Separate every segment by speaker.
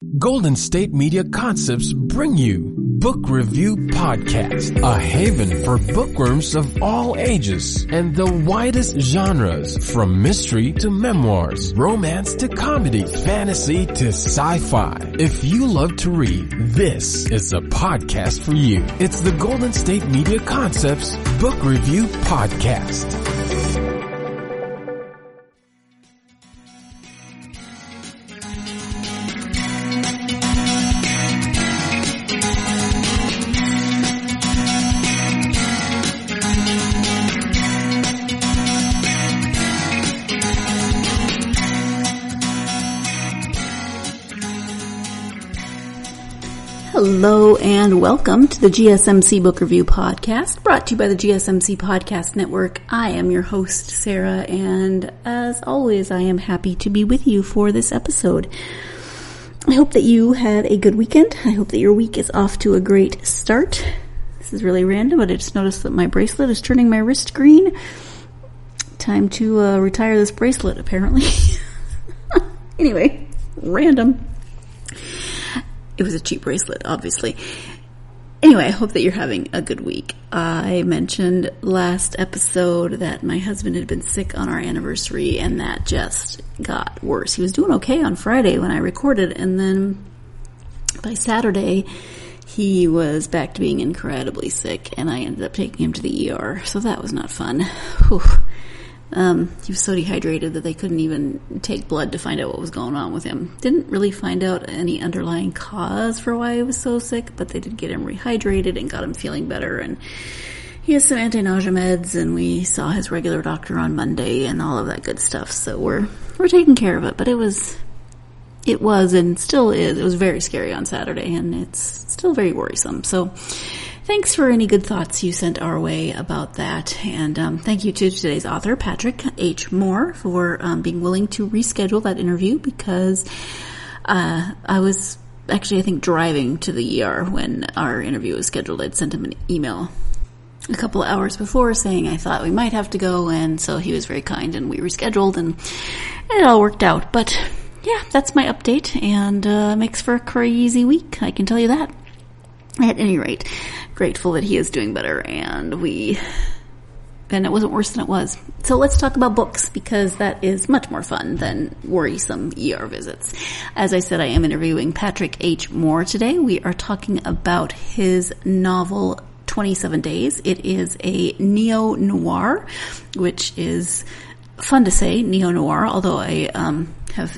Speaker 1: Golden State Media Concepts bring you Book Review Podcast, a haven for bookworms of all ages and the widest genres, from mystery to memoirs, romance to comedy, fantasy to sci-fi. If you love to read, this is a podcast for you. It's the Golden State Media Concepts Book Review Podcast.
Speaker 2: Hello and welcome to the GSMC Book Review Podcast, brought to you by the GSMC Podcast Network. I am your host, Sarah, and as always, I am happy to be with you for this episode. I hope that you had a good weekend. I hope that your week is off to a great start. This is really random, but I just noticed that my bracelet is turning my wrist green. Time to retire this bracelet, apparently. Anyway, random. It was a cheap bracelet, obviously. Anyway, I hope that you're having a good week. I mentioned last episode that my husband had been sick on our anniversary, and that just got worse. He was doing okay on Friday when I recorded, and then by Saturday, he was back to being incredibly sick, and I ended up taking him to the ER, so that was not fun. Whew. He was so dehydrated that they couldn't even take blood to find out what was going on with him. Didn't really find out any underlying cause for why he was so sick, but they did get him rehydrated and got him feeling better. And he has some anti-nausea meds, and we saw his regular doctor on Monday and all of that good stuff. So we're taking care of it. But it was and still is. It was very scary on Saturday, and it's still very worrisome. So thanks for any good thoughts you sent our way about that. And thank you to today's author, Patrick H. Moore, for being willing to reschedule that interview, because I was actually, I think, driving to the ER when our interview was scheduled. I'd sent him an email a couple of hours before saying I thought we might have to go, and so he was very kind and we rescheduled, and it all worked out. But yeah, that's my update, and makes for a crazy week, I can tell you that. At any rate, grateful that he is doing better, and it wasn't worse than it was. So let's talk about books, because that is much more fun than worrisome ER visits. As I said, I am interviewing Patrick H. Moore today. We are talking about his novel 27 Days. It is a neo-noir, which is fun to say, neo-noir, although I have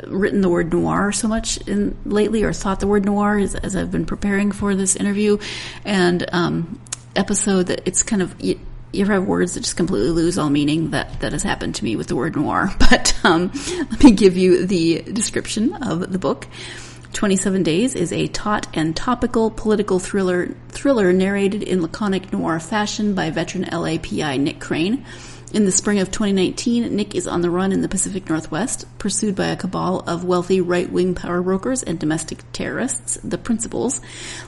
Speaker 2: written the word noir so much lately, or thought the word noir as I've been preparing for this interview and episode, that it's kind of, you ever have words that just completely lose all meaning? That has happened to me with the word noir. But let me give you the description of the book. 27 Days is a taut and topical political thriller narrated in laconic noir fashion by veteran LAPI Nick Crane. In the spring of 2019, Nick is on the run in the Pacific Northwest, pursued by a cabal of wealthy right-wing power brokers and domestic terrorists, the Principals,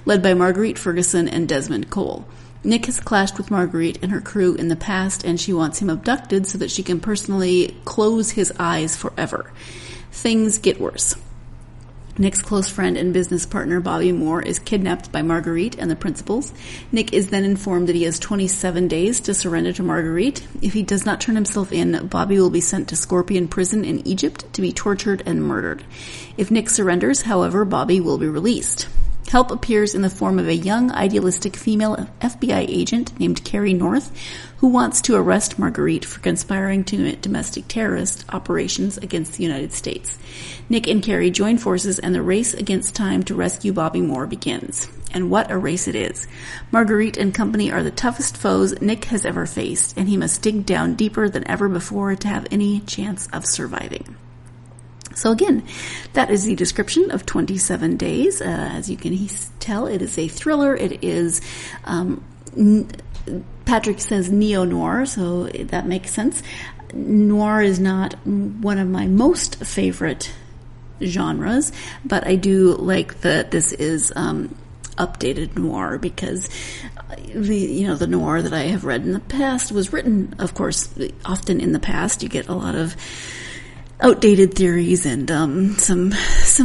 Speaker 2: led by Marguerite Ferguson and Desmond Cole. Nick has clashed with Marguerite and her crew in the past, and she wants him abducted so that she can personally close his eyes forever. Things get worse. Nick's close friend and business partner, Bobby Moore, is kidnapped by Marguerite and the Principals. Nick is then informed that he has 27 days to surrender to Marguerite. If he does not turn himself in, Bobby will be sent to Scorpion Prison in Egypt to be tortured and murdered. If Nick surrenders, however, Bobby will be released. Help appears in the form of a young, idealistic female FBI agent named Carrie North, who wants to arrest Marguerite for conspiring to commit domestic terrorist operations against the United States. Nick and Carrie join forces, and the race against time to rescue Bobby Moore begins. And what a race it is. Marguerite and company are the toughest foes Nick has ever faced, and he must dig down deeper than ever before to have any chance of surviving. So again, that is the description of 27 Days. As you can tell, it is a thriller. It is, Patrick says neo-noir, so that makes sense. Noir is not one of my most favorite genres, but I do like that this is updated noir, because the noir that I have read in the past was written, of course, often in the past. You get a lot of outdated theories and some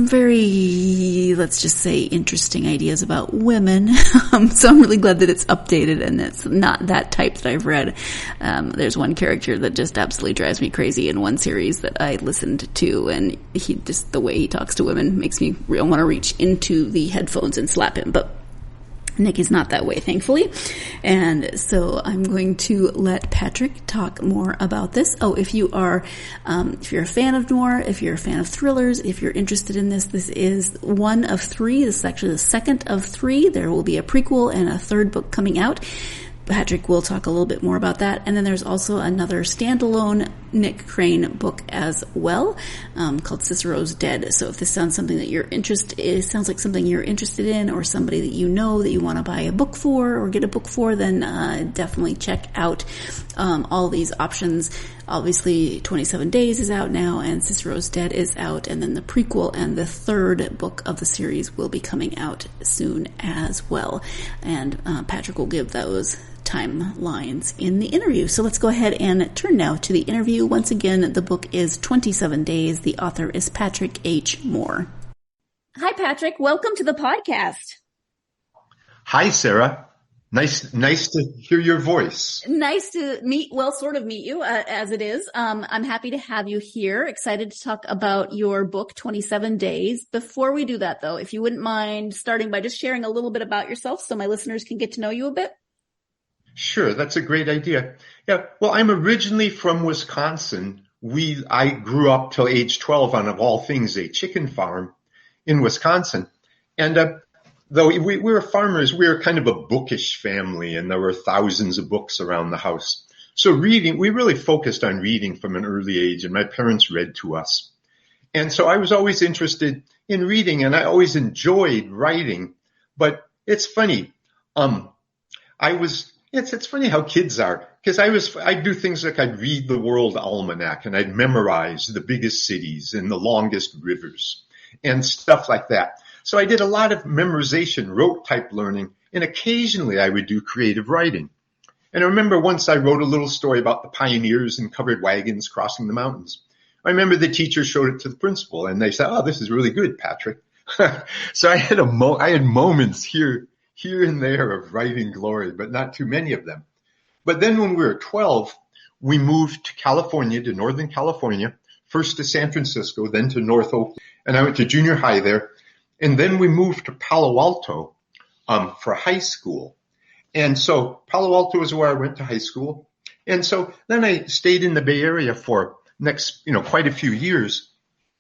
Speaker 2: very, let's just say, interesting ideas about women. So I'm really glad that it's updated and it's not that type that I've read. There's one character that just absolutely drives me crazy in one series that I listened to, and he just, the way he talks to women makes me want to reach into the headphones and slap him. But Nick is not that way, thankfully. And so I'm going to let Patrick talk more about this. Oh, if you're a fan of noir, if you're a fan of thrillers, if you're interested in this is one of three. This is actually the second of three. There will be a prequel and a third book coming out. Patrick will talk a little bit more about that. And then there's also another standalone Nick Crane book as well, called Cicero's Dead. So if this sounds something that sounds like something you're interested in, or somebody that you know that you want to buy a book for or get a book for, then definitely check out all these options. Obviously, 27 Days is out now, and Cicero's Dead is out, and then the prequel and the third book of the series will be coming out soon as well. And Patrick will give those timelines in the interview. So let's go ahead and turn now to the interview. Once again, the book is 27 Days. The author is Patrick H. Moore. Hi, Patrick. Welcome to the podcast.
Speaker 3: Hi, Sarah. Nice to hear your voice.
Speaker 2: Nice to meet you, as it is. I'm happy to have you here. Excited to talk about your book, 27 Days. Before we do that, though, if you wouldn't mind starting by just sharing a little bit about yourself so my listeners can get to know you a bit.
Speaker 3: Sure, that's a great idea. Yeah, well, I'm originally from Wisconsin. I grew up till age 12 on, of all things, a chicken farm in Wisconsin. And though we were farmers, we were kind of a bookish family, and there were thousands of books around the house. So reading, we really focused on reading from an early age, and my parents read to us. And so I was always interested in reading, and I always enjoyed writing. But it's funny. It's funny how kids are, because I'd do things like I'd read the World Almanac, and I'd memorize the biggest cities and the longest rivers and stuff like that. So I did a lot of memorization, rote type learning, and occasionally I would do creative writing. And I remember once I wrote a little story about the pioneers and covered wagons crossing the mountains. I remember the teacher showed it to the principal, and they said, "Oh, this is really good, Patrick." So I had moments here and there of writing glory, but not too many of them. But then when we were 12, we moved to California, to Northern California, first to San Francisco, then to North Oak, and I went to junior high there. And then we moved to Palo Alto for high school. And so Palo Alto is where I went to high school. And so then I stayed in the Bay Area for quite a few years.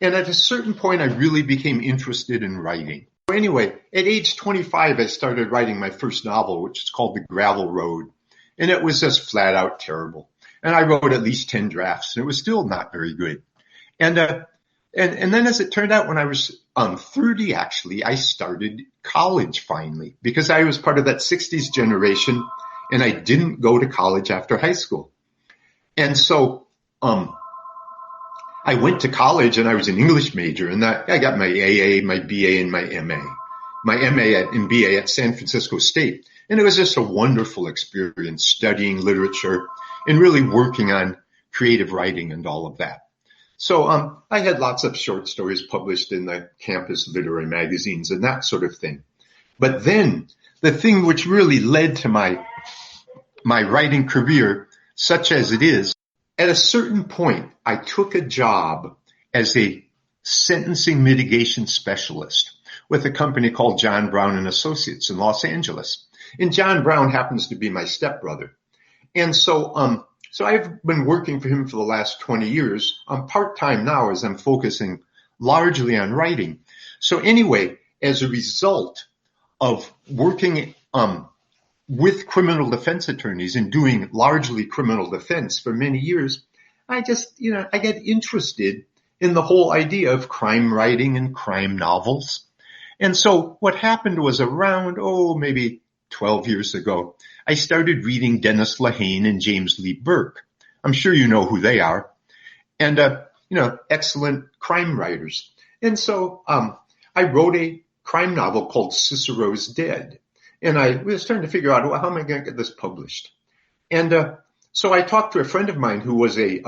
Speaker 3: And at a certain point, I really became interested in writing. Anyway, at age 25, I started writing my first novel, which is called The Gravel Road. And it was just flat out terrible. And I wrote at least 10 drafts, and it was still not very good. And then as it turned out, when I was 30, actually, I started college finally, because I was part of that 60s generation, and I didn't go to college after high school. And so I went to college, and I was an English major, and I got my AA, my BA, and my MA. My MA and BA at San Francisco State. And it was just a wonderful experience studying literature and really working on creative writing and all of that. So I had lots of short stories published in the campus literary magazines and that sort of thing. But then the thing which really led to my writing career, such as it is, at a certain point, I took a job as a sentencing mitigation specialist with a company called John Brown and Associates in Los Angeles. And John Brown happens to be my stepbrother. And so I've been working for him for the last 20 years. I'm part-time now as I'm focusing largely on writing. So anyway, as a result of working with criminal defense attorneys and doing largely criminal defense for many years, I get interested in the whole idea of crime writing and crime novels. And so what happened was around, maybe 12 years ago, I started reading Dennis Lehane and James Lee Burke. I'm sure you know who they are. And, excellent crime writers. And so I wrote a crime novel called Cicero's Dead. And I was trying to figure out, how am I going to get this published? And so I talked to a friend of mine who was a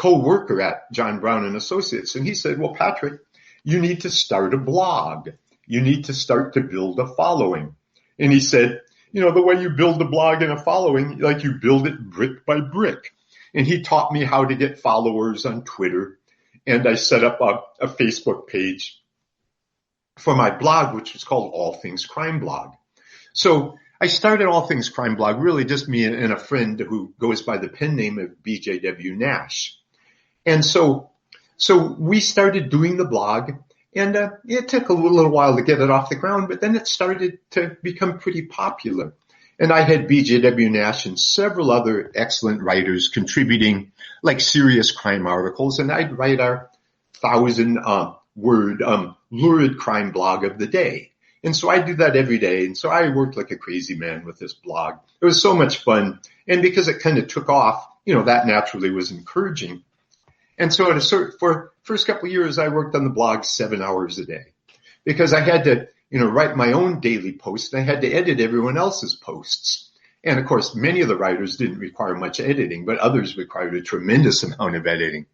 Speaker 3: co-worker at John Brown and Associates. And he said, well, Patrick, you need to start a blog. You need to start to build a following. And he said, you know, the way you build a blog and a following, like you build it brick by brick. And he taught me how to get followers on Twitter. And I set up a Facebook page for my blog, which was called All Things Crime Blog. So I started All Things Crime Blog, really just me and a friend who goes by the pen name of BJW Nash. And so we started doing the blog, and it took a little while to get it off the ground, but then it started to become pretty popular. And I had BJW Nash and several other excellent writers contributing like serious crime articles, and I'd write our 1,000-word lurid crime blog of the day. And so I do that every day. And so I worked like a crazy man with this blog. It was so much fun. And because it kind of took off, you know, that naturally was encouraging. And so for first couple of years, I worked on the blog 7 hours a day because I had to, you know, write my own daily posts. And I had to edit everyone else's posts. And of course, many of the writers didn't require much editing, but others required a tremendous amount of editing.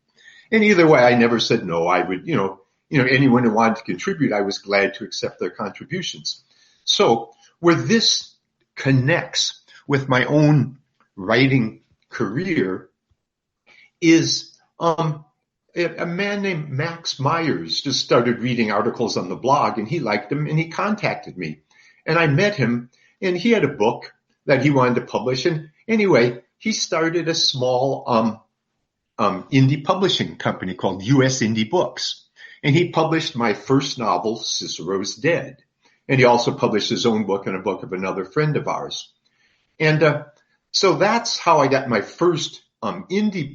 Speaker 3: And either way, I never said no. I would, you know, anyone who wanted to contribute, I was glad to accept their contributions. So where this connects with my own writing career is a man named Max Myers just started reading articles on the blog, and he liked them, and he contacted me. And I met him, and he had a book that he wanted to publish. And anyway, he started a small indie publishing company called US Indie Books. And he published my first novel, Cicero's Dead. And he also published his own book and a book of another friend of ours. And so that's how I got my first indie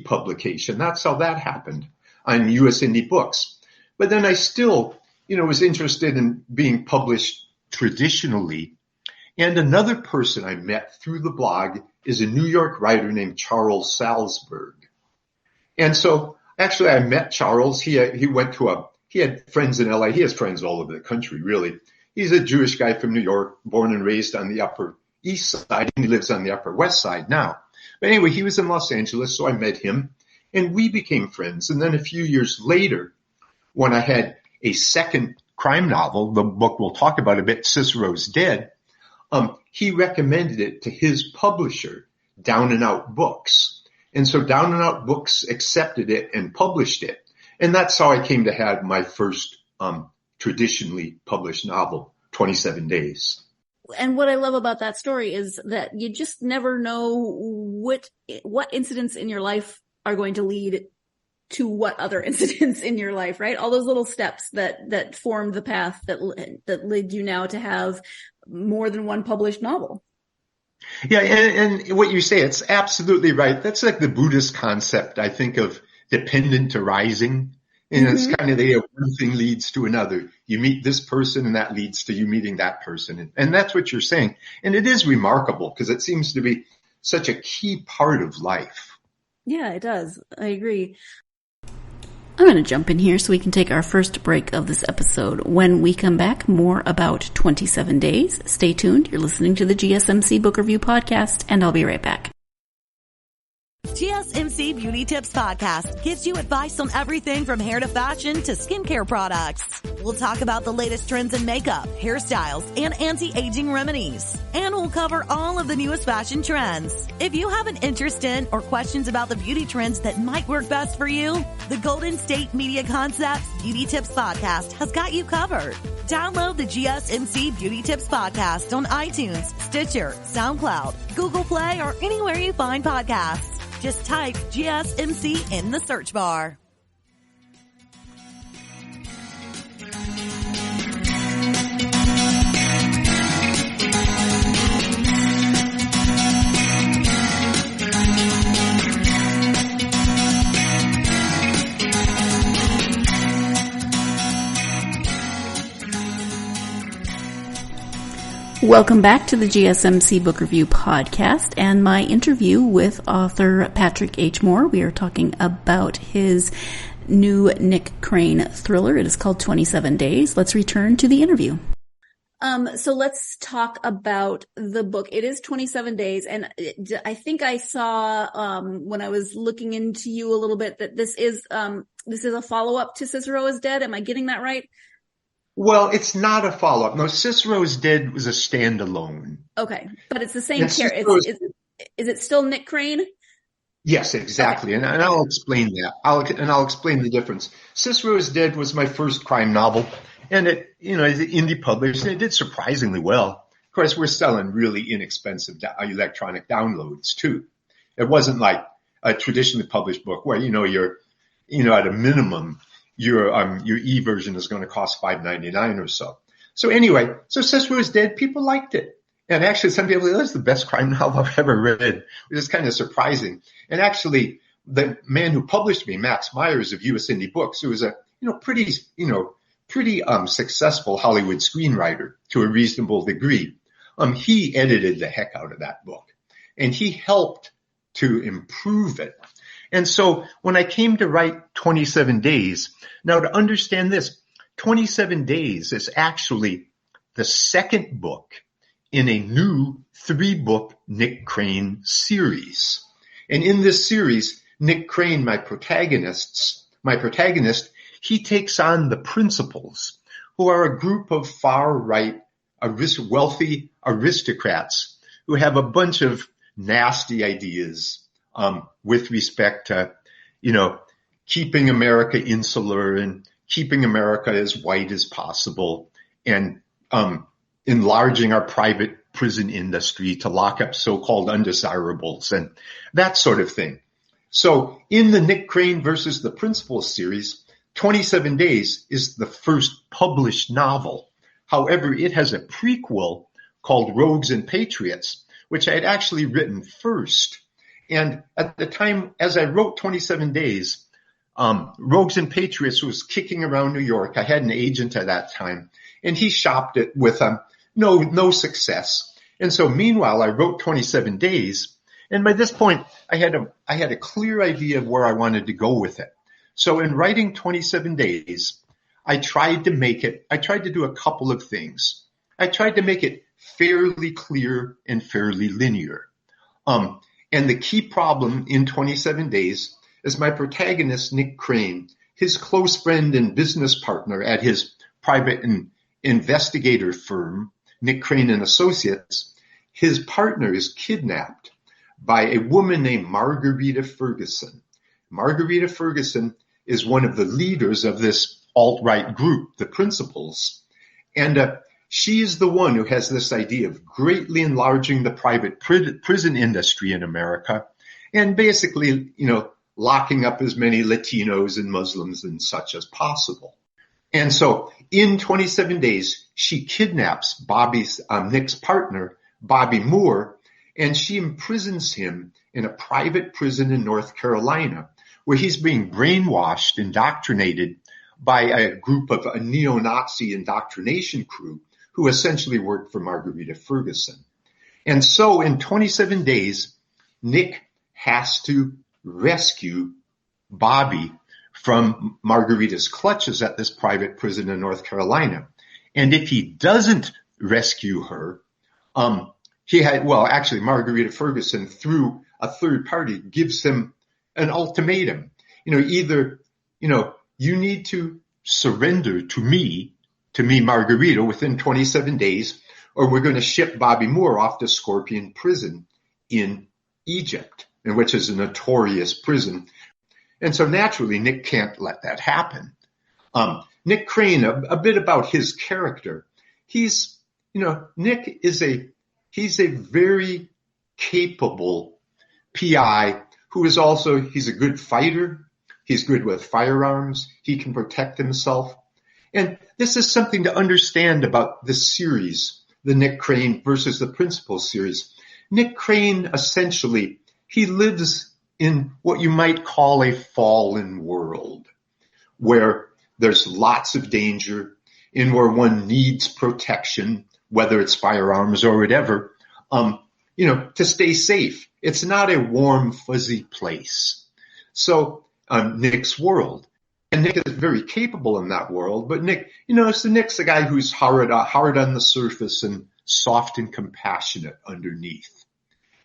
Speaker 3: publication. That's how that happened on US Indie Books. But then I still, you know, was interested in being published traditionally. And another person I met through the blog is a New York writer named Charles Salzberg. And so actually I met Charles. He had friends in LA. He has friends all over the country, really. He's a Jewish guy from New York, born and raised on the Upper East Side, and he lives on the Upper West Side now. But anyway, he was in Los Angeles, so I met him, and we became friends. And then a few years later, when I had a second crime novel, the book we'll talk about a bit, Cicero's Dead, he recommended it to his publisher, Down and Out Books. And so Down and Out Books accepted it and published it. And that's how I came to have my first traditionally published novel, 27 Days.
Speaker 2: And what I love about that story is that you just never know what incidents in your life are going to lead to what other incidents in your life, right? All those little steps that formed the path that led you now to have more than one published novel.
Speaker 3: Yeah, and what you say, it's absolutely right. That's like the Buddhist concept, I think, of dependent arising. And it's kind of the one thing leads to another. You meet this person and that leads to you meeting that person. And that's what you're saying. And it is remarkable because it seems to be such a key part of life.
Speaker 2: Yeah, it does. I agree. I'm going to jump in here so we can take our first break of this episode. When we come back, more about 27 Days. Stay tuned. You're listening to the GSMC Book Review Podcast, and I'll be right back.
Speaker 4: GSMC Beauty Tips Podcast gives you advice on everything from hair to fashion to skincare products. We'll talk about the latest trends in makeup, hairstyles, and anti-aging remedies. And we'll cover all of the newest fashion trends. If you have an interest in or questions about the beauty trends that might work best for you, the Golden State Media Concepts Beauty Tips Podcast has got you covered. Download the GSMC Beauty Tips Podcast on iTunes, Stitcher, SoundCloud, Google Play, or anywhere you find podcasts. Just type GSMC in the search bar.
Speaker 2: Welcome back to the GSMC Book Review Podcast and my interview with author Patrick H. Moore. We are talking about his new Nick Crane thriller. It is called 27 Days. Let's return to the interview. So let's talk about the book. It is 27 days. And I think I saw, when I was looking into you a little bit, that this is a follow-up to Cicero is Dead. Am I getting that right?
Speaker 3: Well, it's not a follow-up. No, Cicero is Dead was a standalone.
Speaker 2: Okay. But it's the same character. Is it still Nick Crane?
Speaker 3: Yes, exactly. Okay. And I'll explain that. I'll explain the difference. Cicero is Dead was my first crime novel. And it, is indie published, and it did surprisingly well. Of course, we're selling really inexpensive electronic downloads too. It wasn't like a traditionally published book where, you're, at a minimum, your e-version is going to cost $5.99 or so. So anyway, Cicero is Dead. People liked it. And actually, some people, that's the best crime novel I've ever read, which is kind of surprising. And actually, the man who published me, Max Myers of US Indie Books, who was a, pretty successful Hollywood screenwriter to a reasonable degree. He edited the heck out of that book, and he helped to improve it. And so when I came to write 27 Days, now to understand this, 27 Days is actually the second book in a new 3-book Nick Crane series. And in this series, Nick Crane, my protagonist, he takes on the Principals, who are a group of far-right, wealthy aristocrats who have a bunch of nasty ideas with respect to, keeping America insular and keeping America as white as possible and enlarging our private prison industry to lock up so-called undesirables and that sort of thing. So in the Nick Crane versus the Principals series, 27 Days is the first published novel. However, it has a prequel called Rogues and Patriots, which I had actually written first. And at the time, as I wrote 27 Days, Rogues and Patriots was kicking around New York. I had an agent at that time, and he shopped it with no success. And so meanwhile, I wrote 27 Days. And by this point, I had a clear idea of where I wanted to go with it. So in writing 27 Days, I tried to do a couple of things. I tried to make it fairly clear and fairly linear. And the key problem in 27 Days is my protagonist, Nick Crane, his close friend and business partner at his private investigator firm, Nick Crane and Associates, his partner is kidnapped by a woman named Margarita Ferguson. Margarita Ferguson is one of the leaders of this alt-right group, the Principals. And she is the one who has this idea of greatly enlarging the private prison industry in America and basically, locking up as many Latinos and Muslims and such as possible. And so in 27 Days, she kidnaps Nick's partner, Bobby Moore, and she imprisons him in a private prison in North Carolina, where he's being brainwashed, indoctrinated by a group of a neo-Nazi indoctrination crew who essentially worked for Margarita Ferguson. And so in 27 Days, Nick has to rescue Bobby from Margarita's clutches at this private prison in North Carolina. And if he doesn't rescue her, Margarita Ferguson, through a third party, gives him an ultimatum. Either, you need to surrender to me, Margarita, within 27 days, or we're going to ship Bobby Moore off to Scorpion Prison in Egypt, which is a notorious prison. And so naturally, Nick can't let that happen. Nick Crane, a bit about his character. Nick is he's a very capable PI who is also, he's a good fighter. He's good with firearms. He can protect himself. And this is something to understand about this series, the Nick Crane versus the Principals series. Nick Crane, essentially, he lives in what you might call a fallen world, where there's lots of danger, and where one needs protection, whether it's firearms or whatever, to stay safe. It's not a warm, fuzzy place. So Nick's world. And Nick is very capable in that world, but Nick, so Nick's the guy who's hard on the surface and soft and compassionate underneath.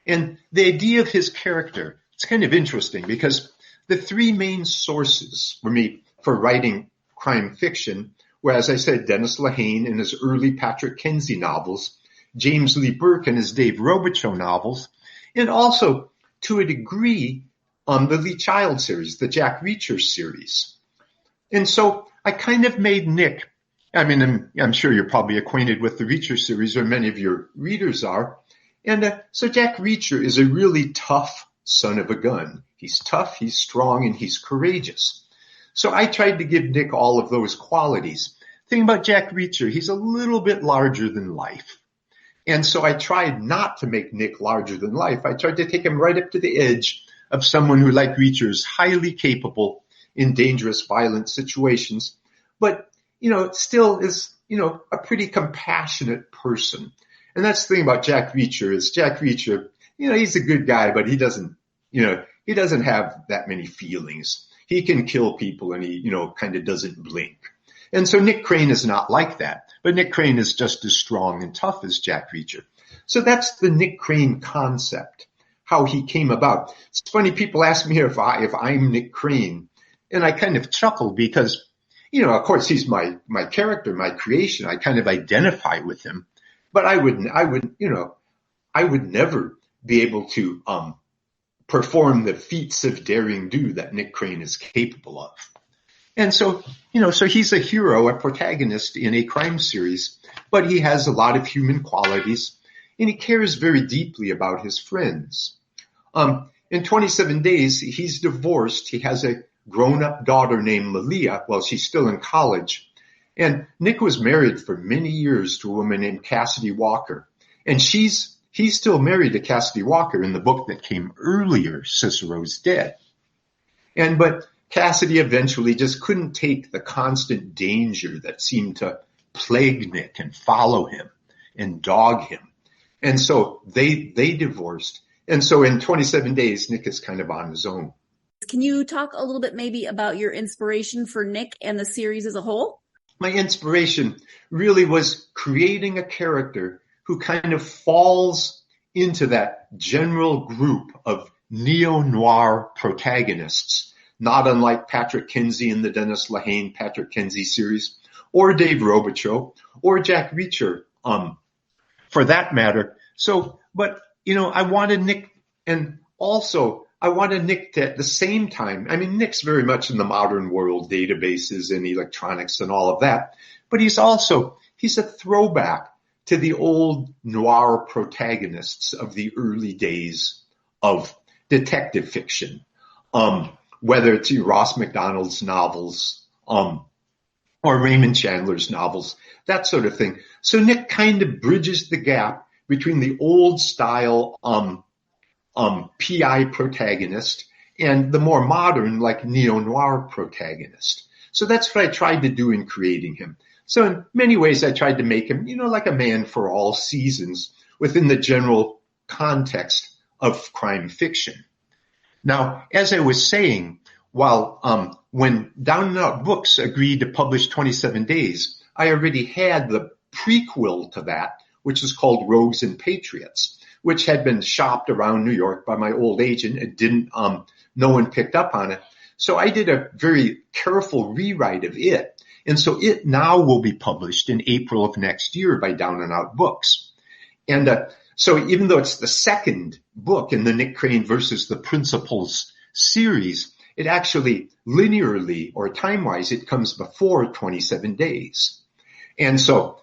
Speaker 3: And the idea of his character, it's kind of interesting because the three main sources for me for writing crime fiction were, as I said, Dennis Lehane in his early Patrick Kinsey novels, James Lee Burke in his Dave Robichaux novels, and also, to a degree, the Lee Child series, the Jack Reacher series. And so I kind of made Nick, I'm sure you're probably acquainted with the Reacher series, or many of your readers are. And so Jack Reacher is a really tough son of a gun. He's tough, he's strong, and he's courageous. So I tried to give Nick all of those qualities. The thing about Jack Reacher, he's a little bit larger than life. And so I tried not to make Nick larger than life. I tried to take him right up to the edge of someone who, like Reacher, is highly capable in dangerous, violent situations, but, still is, a pretty compassionate person. And that's the thing about Jack Reacher is Jack Reacher, he's a good guy, but he doesn't have that many feelings. He can kill people and he, kind of doesn't blink. And so Nick Crane is not like that, but Nick Crane is just as strong and tough as Jack Reacher. So that's the Nick Crane concept, how he came about. It's funny, people ask me if I'm Nick Crane. And I kind of chuckle because, of course, he's my character, my creation. I kind of identify with him, but I would never be able to perform the feats of daring do that Nick Crane is capable of. And so, so he's a hero, a protagonist in a crime series, but he has a lot of human qualities, and he cares very deeply about his friends. In 27 Days, he's divorced. He has a grown-up daughter named Malia. Well, she's still in college. And Nick was married for many years to a woman named Cassidy Walker. And he's still married to Cassidy Walker in the book that came earlier, Cicero's Dead. But Cassidy eventually just couldn't take the constant danger that seemed to plague Nick and follow him and dog him. And so they divorced. And so in 27 Days, Nick is kind of on his own.
Speaker 2: Can you talk a little bit maybe about your inspiration for Nick and the series as a whole?
Speaker 3: My inspiration really was creating a character who kind of falls into that general group of neo-noir protagonists, not unlike Patrick Kinsey in the Dennis Lehane Patrick Kinsey series, or Dave Robichaux, or Jack Reacher, for that matter. So, but, I wanted Nick, and also I wanted Nick to, at the same time, Nick's very much in the modern world, databases and electronics and all of that, but he's a throwback to the old noir protagonists of the early days of detective fiction, whether it's Ross MacDonald's novels, or Raymond Chandler's novels, that sort of thing. So Nick kind of bridges the gap between the old style, PI protagonist and the more modern, like neo-noir protagonist. So that's what I tried to do in creating him. So in many ways, I tried to make him, like a man for all seasons within the general context of crime fiction. Now, as I was saying, while when Down and Out Books agreed to publish 27 Days, I already had the prequel to that, which is called Rogues and Patriots, which had been shopped around New York by my old agent. It didn't, no one picked up on it. So I did a very careful rewrite of it. And so it now will be published in April of next year by Down and Out Books. And so even though it's the second book in the Nick Crane versus the Principals series, it actually linearly or time-wise, it comes before 27 Days. And so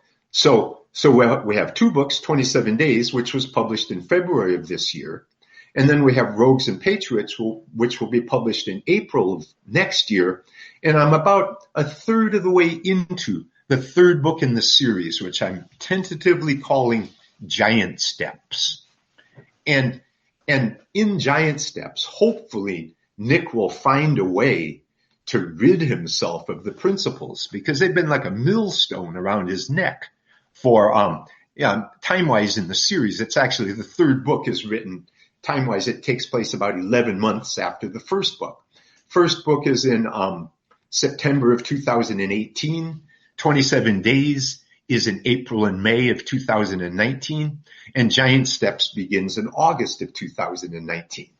Speaker 3: we have two books, 27 Days, which was published in February of this year. And then we have Rogues and Patriots, which will be published in April of next year. And I'm about a third of the way into the third book in the series, which I'm tentatively calling Giant Steps. And in Giant Steps, hopefully Nick will find a way to rid himself of the principals, because they've been like a millstone around his neck for, time-wise in the series. It's actually the third book is written time-wise. It takes place about 11 months after the first book. First book is in September of 2018. 27 Days is in April and May of 2019. And Giant Steps begins in August of 2019.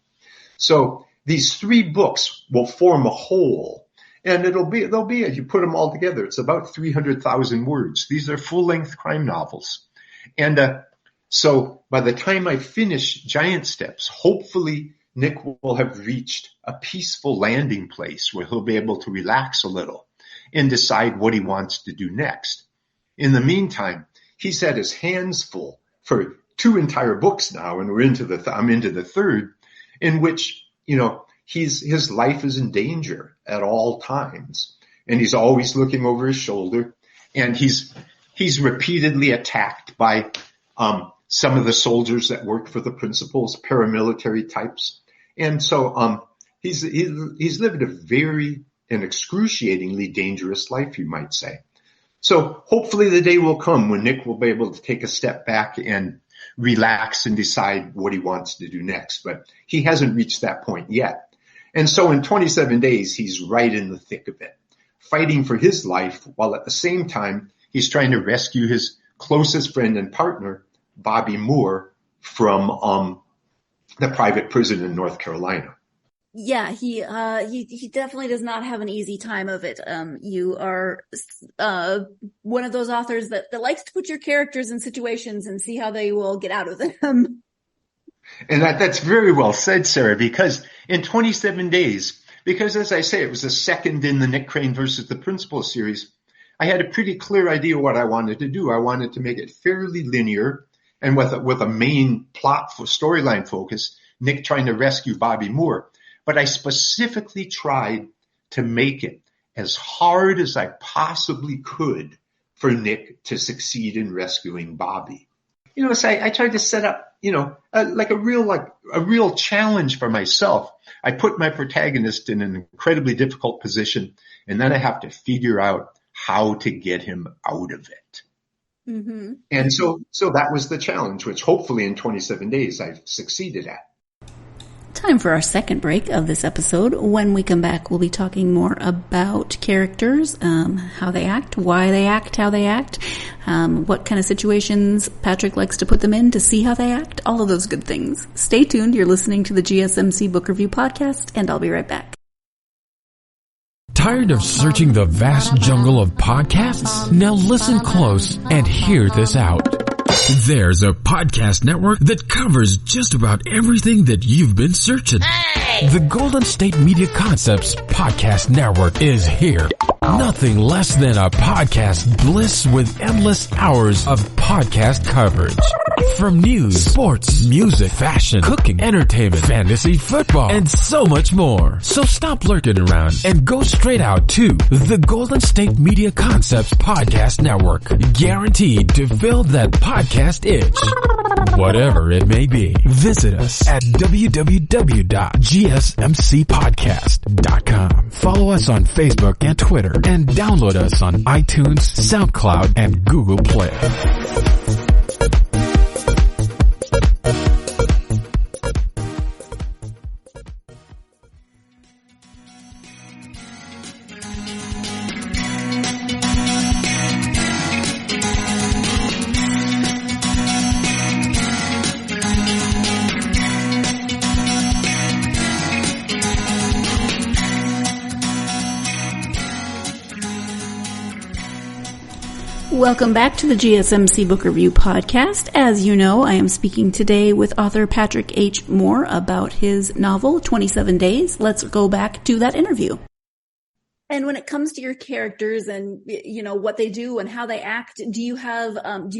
Speaker 3: So these 3 books will form a whole. And they'll be, if you put them all together, it's about 300,000 words. These are full-length crime novels. And so by the time I finish Giant Steps, hopefully Nick will have reached a peaceful landing place where he'll be able to relax a little and decide what he wants to do next. In the meantime, he's had his hands full for 2 entire books now, and I'm into the third, in which, his life is in danger at all times. And he's always looking over his shoulder, and he's repeatedly attacked by some of the soldiers that work for the principals, paramilitary types. And so he's lived an excruciatingly dangerous life, you might say. So hopefully the day will come when Nick will be able to take a step back and relax and decide what he wants to do next. But he hasn't reached that point yet. And so in 27 Days, he's right in the thick of it, fighting for his life while at the same time he's trying to rescue his closest friend and partner, Bobby Moore, from the private prison in North Carolina.
Speaker 2: Yeah, he definitely does not have an easy time of it. You are one of those authors that likes to put your characters in situations and see how they will get out of them.
Speaker 3: And that's very well said, Sarah, because in 27 Days, because as I say, it was the second in the Nick Crane versus the Principal series, I had a pretty clear idea what I wanted to do. I wanted to make it fairly linear and with a main plot for storyline focus, Nick trying to rescue Bobby Moore. But I specifically tried to make it as hard as I possibly could for Nick to succeed in rescuing Bobby. So I tried to set up, a real challenge for myself. I put my protagonist in an incredibly difficult position, and then I have to figure out how to get him out of it. Mm-hmm. And so that was the challenge, which hopefully in 27 Days I've succeeded at.
Speaker 2: Time for our second break of this episode. When we come back, we'll be talking more about characters, how they act, why they act, how they act, what kind of situations Patrick likes to put them in to see how they act, all of those good things. Stay tuned. You're listening to the GSMC Book Review Podcast, and I'll be right back.
Speaker 1: Tired of searching the vast jungle of podcasts? Now listen close and hear this out. There's a podcast network that covers just about everything that you've been searching. Hey! The Golden State Media Concepts Podcast Network is here. Nothing less than a podcast bliss with endless hours of podcast coverage. From news, sports, music, fashion, cooking, entertainment, fantasy, football, and so much more. So stop lurking around and go straight out to the Golden State Media Concepts Podcast Network. Guaranteed to fill that podcast itch. Whatever it may be. Visit us at www.gsmcpodcast.com. Follow us on Facebook and Twitter, and download us on iTunes, SoundCloud, and Google Play.
Speaker 2: Welcome back to the GSMC Book Review Podcast. As you know, I am speaking today with author Patrick H. Moore about his novel, 27 Days. Let's go back to that interview. And when it comes to your characters and, what they do and how they act, do you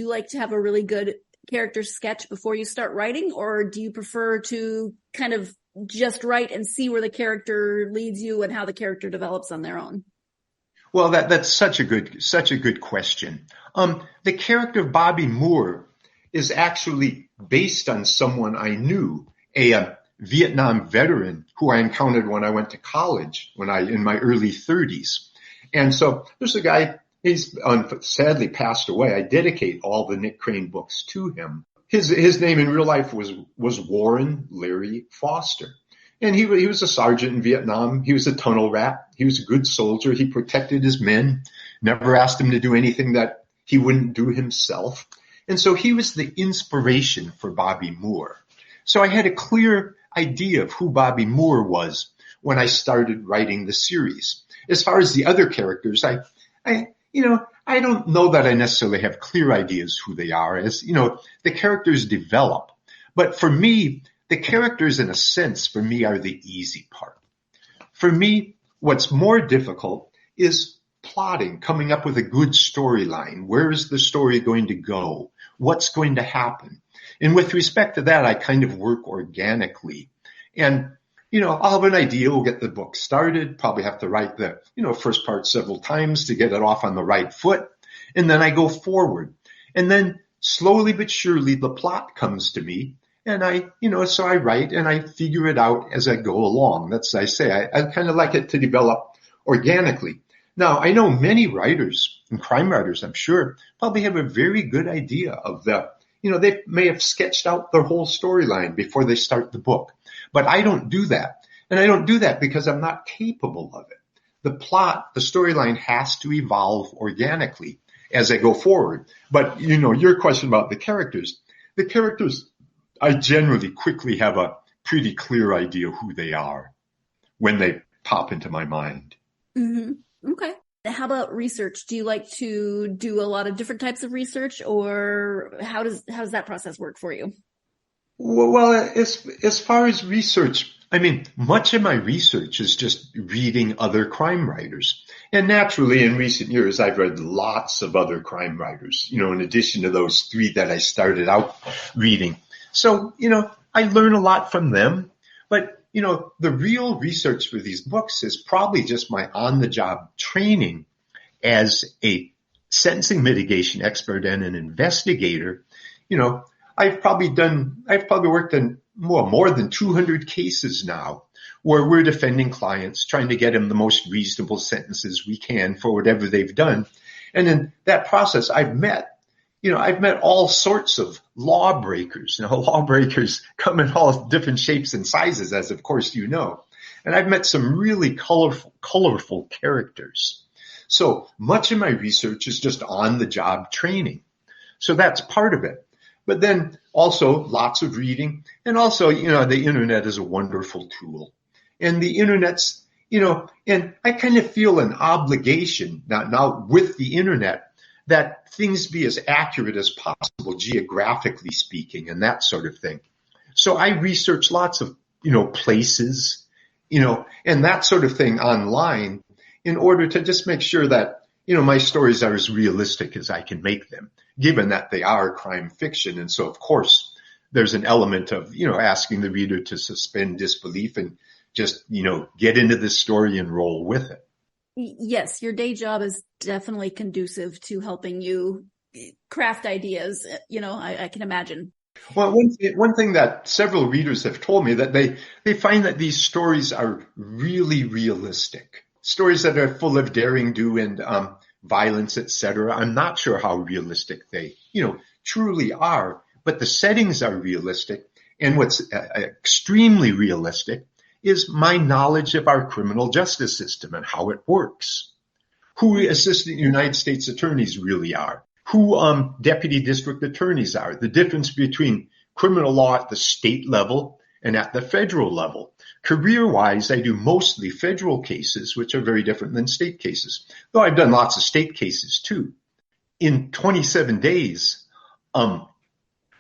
Speaker 2: like to have a really good character sketch before you start writing? Or do you prefer to kind of just write and see where the character leads you and how the character develops on their own?
Speaker 3: Well, that's such a good question. The character of Bobby Moore is actually based on someone I knew, a Vietnam veteran who I encountered when I went to college in my early 30s. And so there's a guy, he's sadly passed away. I dedicate all the Nick Crane books to him. His name in real life was Warren Larry Foster. And he was a sergeant in Vietnam. He was a tunnel rat. He was a good soldier. He protected his men, never asked him to do anything that he wouldn't do himself. And so he was the inspiration for Bobby Moore. So I had a clear idea of who Bobby Moore was when I started writing the series. As far as the other characters, I don't know that I necessarily have clear ideas who they are. As you know, the characters develop. But for me, the characters, in a sense, for me, are the easy part. For me, what's more difficult is plotting, coming up with a good storyline. Where is the story going to go? What's going to happen? And with respect to that, I kind of work organically. And, I'll have an idea. We'll get the book started, probably have to write the, first part several times to get it off on the right foot. And then I go forward. And then slowly but surely, the plot comes to me. And so I write and I figure it out as I go along. That's, I say, I kind of like it to develop organically. Now, I know many writers and crime writers, I'm sure, probably have a very good idea of they may have sketched out their whole storyline before they start the book. But I don't do that. And I don't do that because I'm not capable of it. The plot, the storyline has to evolve organically as I go forward. But, your question about the characters, I generally quickly have a pretty clear idea who they are when they pop into my mind.
Speaker 2: Mm-hmm. Okay. How about research? Do you like to do a lot of different types of research, or how does that process work for you?
Speaker 3: Well, as far as research, much of my research is just reading other crime writers. And naturally, in recent years, I've read lots of other crime writers, in addition to those three that I started out reading. So, I learn a lot from them, but, the real research for these books is probably just my on-the-job training as a sentencing mitigation expert and an investigator. I've probably worked in more than 200 cases now where we're defending clients, trying to get them the most reasonable sentences we can for whatever they've done. And in that process, I've met all sorts of lawbreakers. Lawbreakers come in all different shapes and sizes, as of course you know. And I've met some really colorful characters. So much of my research is just on-the-job training. So that's part of it. But then also lots of reading. And also, the internet is a wonderful tool. And the internet's, and I kind of feel an obligation now with the internet that things be as accurate as possible, geographically speaking, and that sort of thing. So I research lots of, places, and that sort of thing online in order to just make sure that, my stories are as realistic as I can make them, given that they are crime fiction. And so, of course, there's an element of, asking the reader to suspend disbelief and just, get into the story and roll with it.
Speaker 2: Yes, your day job is definitely conducive to helping you craft ideas. I can imagine.
Speaker 3: Well, one thing that several readers have told me that they find that these stories are really realistic. Stories that are full of daring do and violence, etc. I'm not sure how realistic they, truly are, but the settings are realistic. And what's extremely realistic is my knowledge of our criminal justice system and how it works, who assistant United States attorneys really are, who deputy district attorneys are, the difference between criminal law at the state level and at the federal level. Career-wise, I do mostly federal cases, which are very different than state cases, though I've done lots of state cases too. In 27 days,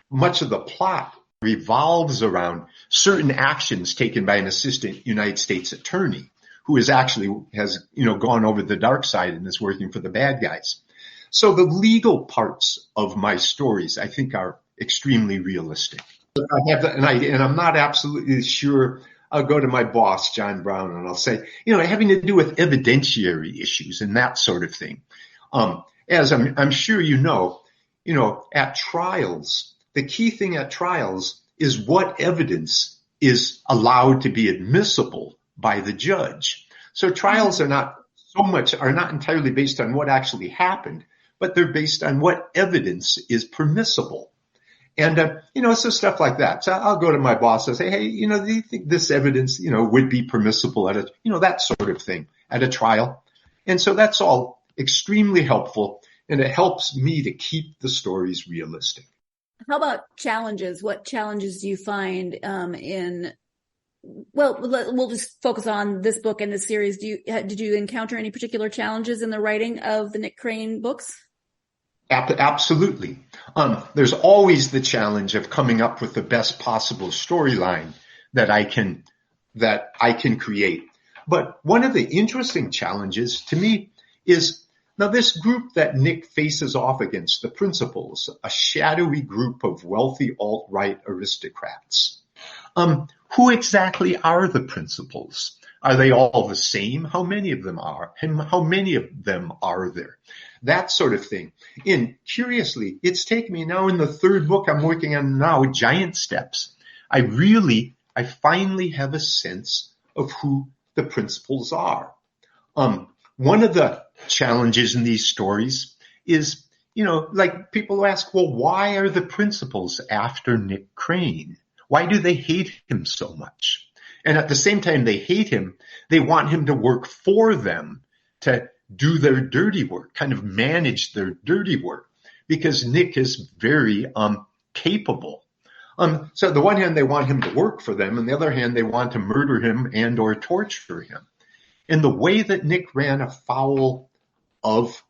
Speaker 3: much of the plot revolves around certain actions taken by an assistant United States attorney who has gone over the dark side and is working for the bad guys. So the legal parts of my stories, I think, are extremely realistic. I have an idea, and I'm not absolutely sure. I'll go to my boss, John Brown, and I'll say, having to do with evidentiary issues and that sort of thing. As I'm sure at trials, the key thing at trials is what evidence is allowed to be admissible by the judge. So trials are not entirely based on what actually happened, but they're based on what evidence is permissible. And, so stuff like that. So I'll go to my boss and say, hey, do you think this evidence, would be permissible at that sort of thing at a trial? And so that's all extremely helpful, and it helps me to keep the stories realistic.
Speaker 2: How about challenges? What challenges do you find we'll just focus on this book and this series. Did you encounter any particular challenges in the writing of the Nick Crane books?
Speaker 3: Absolutely. There's always the challenge of coming up with the best possible storyline that I can create. But one of the interesting challenges to me is now this group that Nick faces off against, the principals, a shadowy group of wealthy alt-right aristocrats. Who exactly are the principals? Are they all the same? How many of them are? And how many of them are there? That sort of thing. And curiously, it's taken me now in the third book I'm working on now, Giant Steps. I finally have a sense of who the principals are. One of the challenges in these stories is, like people who ask, well, why are the principals after Nick Crane? Why do they hate him so much? And at the same time they hate him, they want him to work for them, to do their dirty work, kind of manage their dirty work, because Nick is very capable. So on the one hand, they want him to work for them. On the other hand, they want to murder him and or torture him. And the way that Nick ran afoul of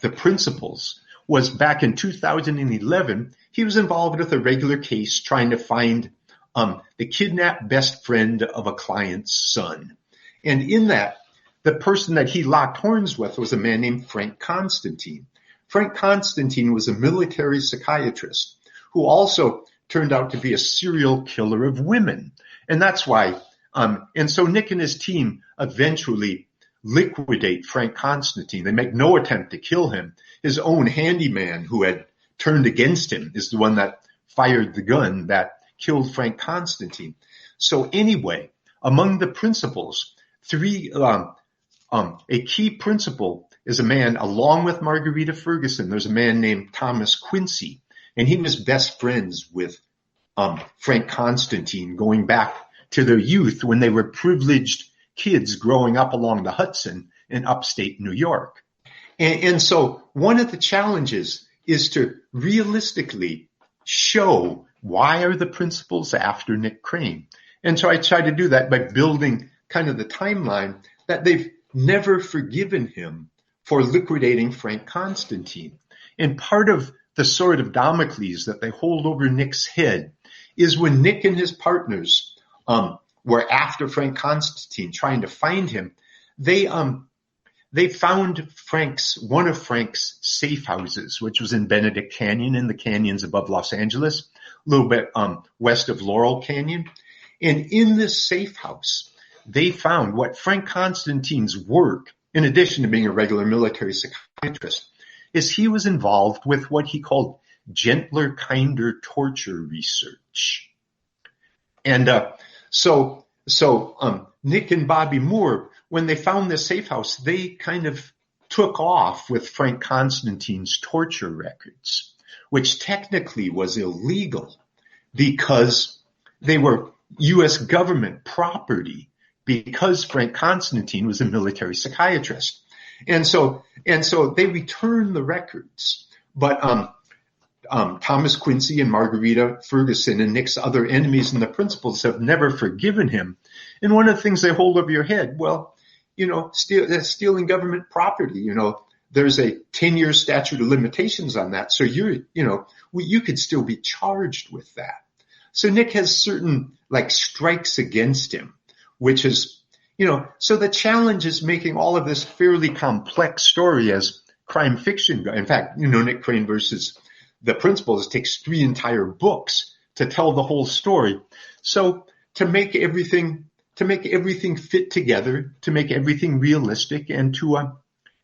Speaker 3: the principals was back in 2011, he was involved with a regular case trying to find the kidnapped best friend of a client's son. And in that, the person that he locked horns with was a man named Frank Constantine. Frank Constantine was a military psychiatrist who also turned out to be a serial killer of women. And that's why, and so Nick and his team eventually liquidate Frank Constantine. They make no attempt to kill him. His own handyman who had turned against him is the one that fired the gun that killed Frank Constantine. So anyway, among the principals, a key principal is a man, along with Margarita Ferguson, there's a man named Thomas Quincy, and he was best friends with Frank Constantine going back to their youth when they were privileged kids growing up along the Hudson in upstate New York. And so one of the challenges is to realistically show why are the principals after Nick Crane. And so I try to do that by building kind of the timeline that they've never forgiven him for liquidating Frank Constantine. And part of the sword of Damocles that they hold over Nick's head is when Nick and his partners were after Frank Constantine trying to find him, they found one of Frank's safe houses, which was in Benedict Canyon in the canyons above Los Angeles, a little bit west of Laurel Canyon. And in this safe house, they found what Frank Constantine's work, in addition to being a regular military psychiatrist, is he was involved with what he called gentler, kinder torture research. And so Nick and Bobby Moore, when they found this safe house, they kind of took off with Frank Constantine's torture records, which technically was illegal because they were U.S. government property, because Frank Constantine was a military psychiatrist. And so they returned the records. But Thomas Quincy and Margarita Ferguson and Nick's other enemies and the principals have never forgiven him. And one of the things they hold over your head, well, stealing government property, there's a 10-year statute of limitations on that. So you could still be charged with that. So Nick has certain strikes against him, which is, so the challenge is making all of this fairly complex story as crime fiction. In fact, Nick Crane versus the principals takes 3 entire books to tell the whole story. So to make everything fit together, to make everything realistic, and to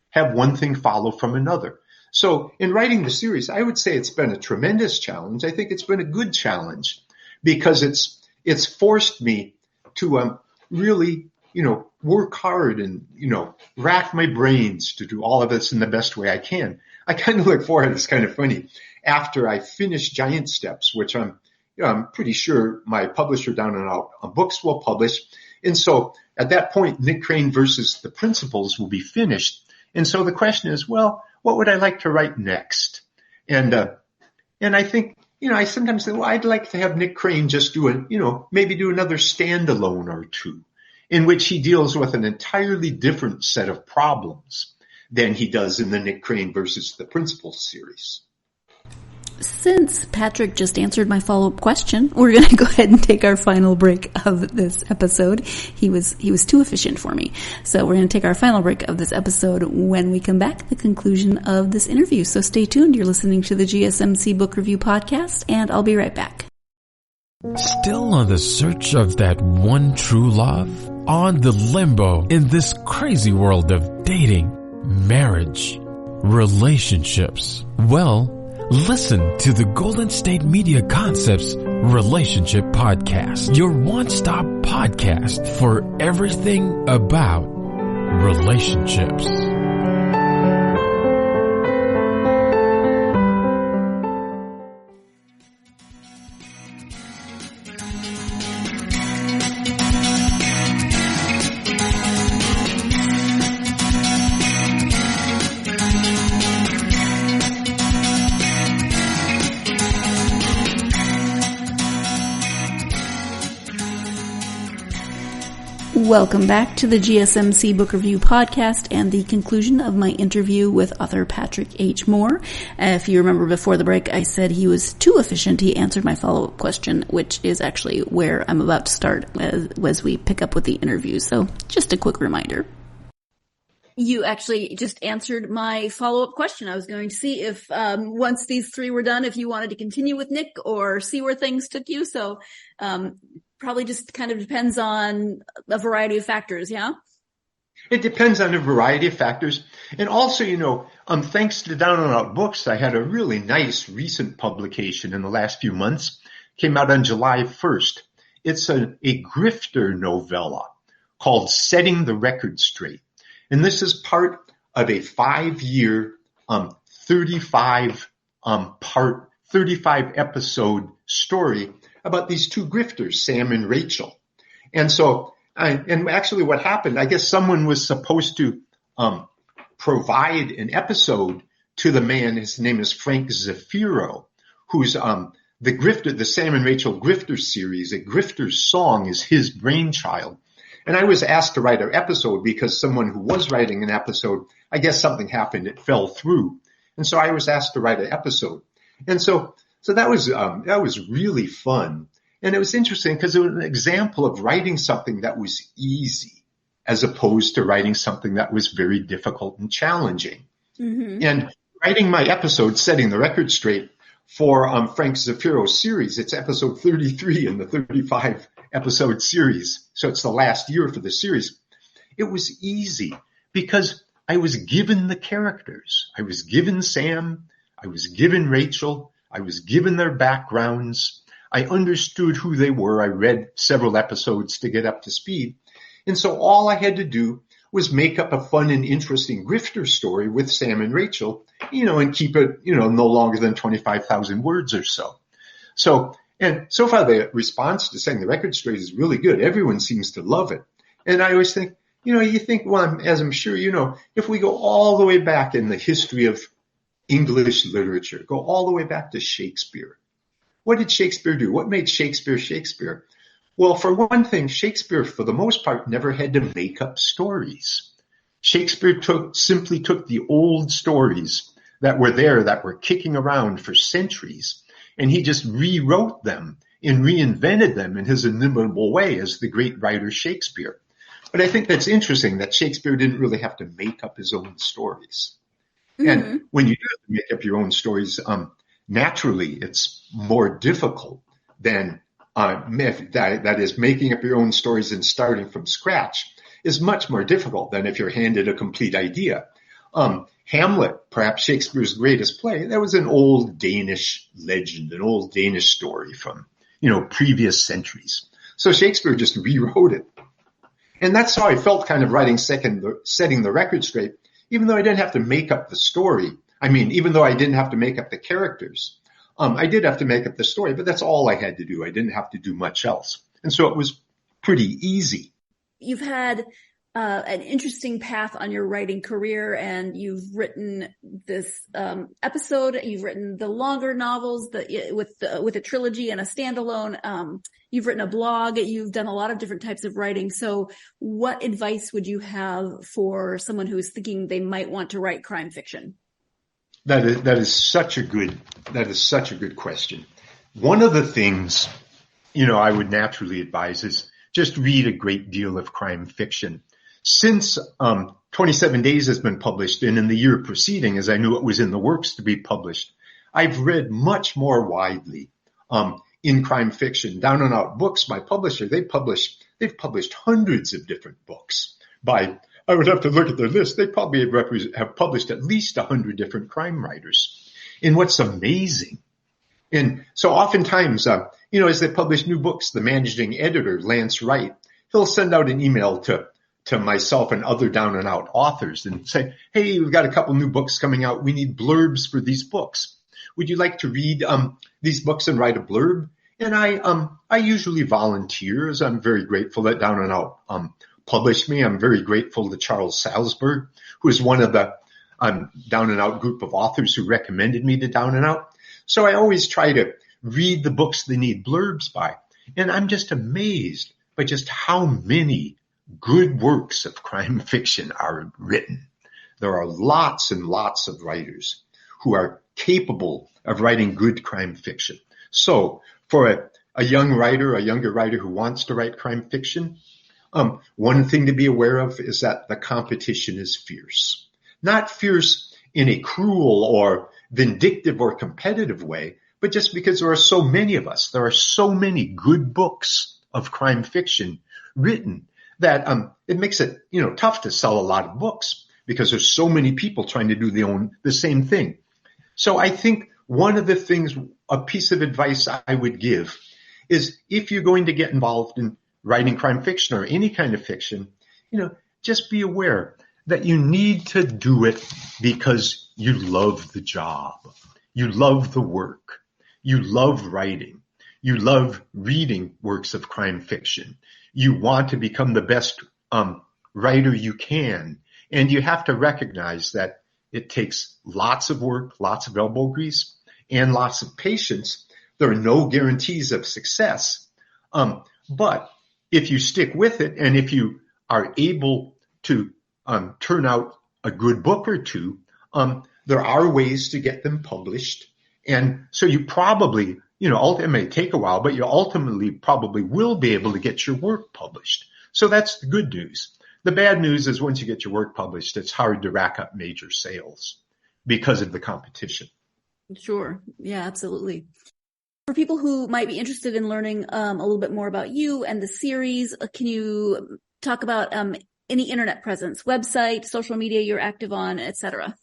Speaker 3: have one thing follow from another. So in writing the series, I would say it's been a tremendous challenge. I think it's been a good challenge because it's forced me to really work hard and, rack my brains to do all of this in the best way I can. I kind of look forward, it's kind of funny, after I finish Giant Steps, which I'm pretty sure my publisher down and out on books will publish. And so at that point, Nick Crane versus the Principles will be finished. And so the question is, well, what would I like to write next? And I think, I sometimes think, well, I'd like to have Nick Crane just maybe do another standalone or two in which he deals with an entirely different set of problems than he does in the Nick Crane versus the Principles series.
Speaker 2: Since Patrick just answered my follow-up question, we're going to go ahead and take our final break of this episode. He was too efficient for me. So we're going to take our final break of this episode. When we come back, the conclusion of this interview. So stay tuned. You're listening to the GSMC Book Review Podcast, and I'll be right back.
Speaker 1: Still on the search of that one true love? On the limbo in this crazy world of dating, marriage, relationships? Well, listen to the Golden State Media Concepts Relationship Podcast, your one-stop podcast for everything about relationships.
Speaker 2: Welcome back to the GSMC Book Review Podcast and the conclusion of my interview with author Patrick H. Moore. If you remember before the break, I said he was too efficient. He answered my follow-up question, which is actually where I'm about to start as we pick up with the interview. So just a quick reminder. You actually just answered my follow-up question. I was going to see if once these three were done, if you wanted to continue with Nick or see where things took you. So probably just kind of depends on a variety of factors, yeah?
Speaker 3: It depends on a variety of factors. And also, thanks to Down and Out Books, I had a really nice recent publication in the last few months. Came out on July 1st. It's a grifter novella called Setting the Record Straight. And this is part of a 5-year, 35 episode story about these two grifters, Sam and Rachel. And so, and actually what happened, I guess someone was supposed to provide an episode to the man. His name is Frank Zafiro, who's the grifter, the Sam and Rachel Grifter series. A Grifter's Song is his brainchild. And I was asked to write an episode because someone who was writing an episode, I guess something happened, it fell through. And so I was asked to write an episode. And so that was really fun. And it was interesting because it was an example of writing something that was easy as opposed to writing something that was very difficult and challenging. Mm-hmm. And writing my episode, Setting the Record Straight, for Frank Zafiro's series, it's episode 33 in the 35 episode series. So it's the last year for the series. It was easy because I was given the characters. I was given Sam. I was given Rachel. I was given their backgrounds. I understood who they were. I read several episodes to get up to speed. And so all I had to do was make up a fun and interesting grifter story with Sam and Rachel, and keep it, no longer than 25,000 words or so. And so far the response to Setting the Record Straight is really good. Everyone seems to love it. And I always think, well, as I'm sure you know, if we go all the way back in the history of English literature, go all the way back to Shakespeare. What did Shakespeare do? What made Shakespeare Shakespeare? Well, for one thing, Shakespeare, for the most part, never had to make up stories. Shakespeare simply took the old stories that were there, that were kicking around for centuries, and he just rewrote them and reinvented them in his inimitable way as the great writer Shakespeare. But I think that's interesting that Shakespeare didn't really have to make up his own stories. Mm-hmm. And when you do have to make up your own stories, naturally it's more difficult than that is, making up your own stories and starting from scratch is much more difficult than if you're handed a complete idea. Hamlet, perhaps Shakespeare's greatest play, that was an old Danish legend, an old Danish story from, previous centuries. So Shakespeare just rewrote it. And that's how I felt kind of writing Setting the Record Straight, even though I didn't have to make up the story. I mean, even though I didn't have to make up the characters, I did have to make up the story, but that's all I had to do. I didn't have to do much else. And so it was pretty easy.
Speaker 2: You've had an interesting path on your writing career, and you've written this episode. You've written the longer novels with a trilogy and a standalone. You've written a blog. You've done a lot of different types of writing. So what advice would you have for someone who is thinking they might want to write crime fiction?
Speaker 3: That is such a good question. One of the things, I would naturally advise is just read a great deal of crime fiction. Since 27 Days has been published, and in the year preceding, as I knew it was in the works to be published, I've read much more widely in crime fiction. Down and Out Books, my publisher, they've published hundreds of different books. I would have to look at their list. They probably have published at least 100 different crime writers. And what's amazing, and so oftentimes, as they publish new books, the managing editor, Lance Wright, he'll send out an email to myself and other Down and Out authors and say, hey, we've got a couple new books coming out. We need blurbs for these books. Would you like to read these books and write a blurb? And I usually volunteer, as I'm very grateful that Down and Out published me. I'm very grateful to Charles Salzberg, who is one of the Down and Out group of authors who recommended me to Down and Out. So I always try to read the books they need blurbs by. And I'm just amazed by just how many good works of crime fiction are written. There are lots and lots of writers who are capable of writing good crime fiction. So for a younger writer who wants to write crime fiction, one thing to be aware of is that the competition is fierce. Not fierce in a cruel or vindictive or competitive way, but just because there are so many of us. There are so many good books of crime fiction written that it makes it tough to sell a lot of books because there's so many people trying to do the same thing. So I think one of the things, a piece of advice I would give is if you're going to get involved in writing crime fiction or any kind of fiction, just be aware that you need to do it because you love the job. You love the work. You love writing. You love reading works of crime fiction. You want to become the best writer you can. And you have to recognize that it takes lots of work, lots of elbow grease, and lots of patience. There are no guarantees of success. But if you stick with it, and if you are able to turn out a good book or two, there are ways to get them published. And so you probably, it may take a while, but you ultimately probably will be able to get your work published. So that's the good news. The bad news is once you get your work published, it's hard to rack up major sales because of the competition.
Speaker 2: Sure. Yeah, absolutely. For people who might be interested in learning a little bit more about you and the series, can you talk about any internet presence, website, social media you're active on, etc.?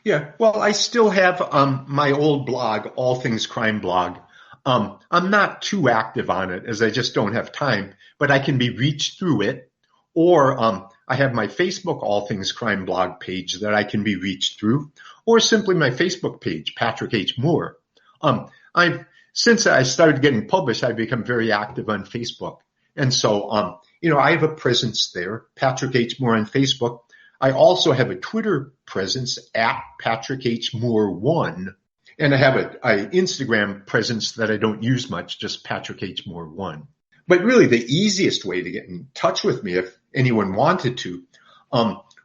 Speaker 3: Yeah, well, I still have my old blog, All Things Crime blog. I'm not too active on it as I just don't have time, but I can be reached through it. Or I have my Facebook All Things Crime blog page that I can be reached through, or simply my Facebook page, Patrick H. Moore. Since I started getting published, I've become very active on Facebook. And so, I have a presence there, Patrick H. Moore on Facebook. I also have a Twitter presence at Patrick H. Moore 1. And I have an Instagram presence that I don't use much, just Patrick H. Moore 1. But really the easiest way to get in touch with me, if anyone wanted to,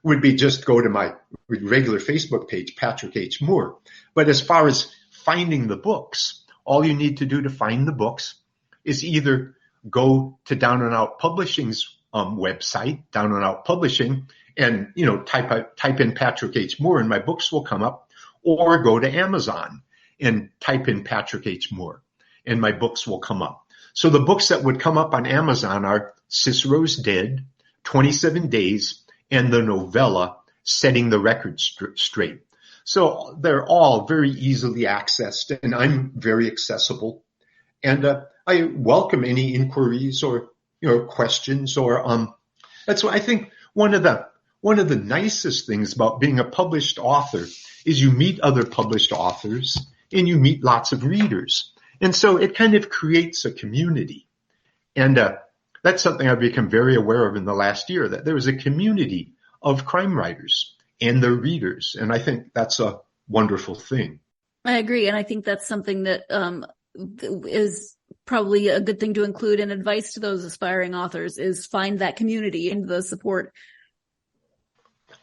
Speaker 3: would be just go to my regular Facebook page, Patrick H. Moore. But as far as finding the books, all you need to do to find the books is either go to Down and Out Publishing's website, Down and Out Publishing, and type in Patrick H. Moore and my books will come up, or go to Amazon and type in Patrick H. Moore and my books will come up. So the books that would come up on Amazon are Cicero's Dead, 27 Days, and the novella Setting the Record Straight. So they're all very easily accessed, and I'm very accessible. And I welcome any inquiries or questions, or That's why I think one of the nicest things about being a published author is you meet other published authors and you meet lots of readers. And so it kind of creates a community. And that's something I've become very aware of in the last year, that there is a community of crime writers and their readers. And I think that's a wonderful thing.
Speaker 2: I agree. And I think that's something that is probably a good thing to include in advice to those aspiring authors, is find that community and the support.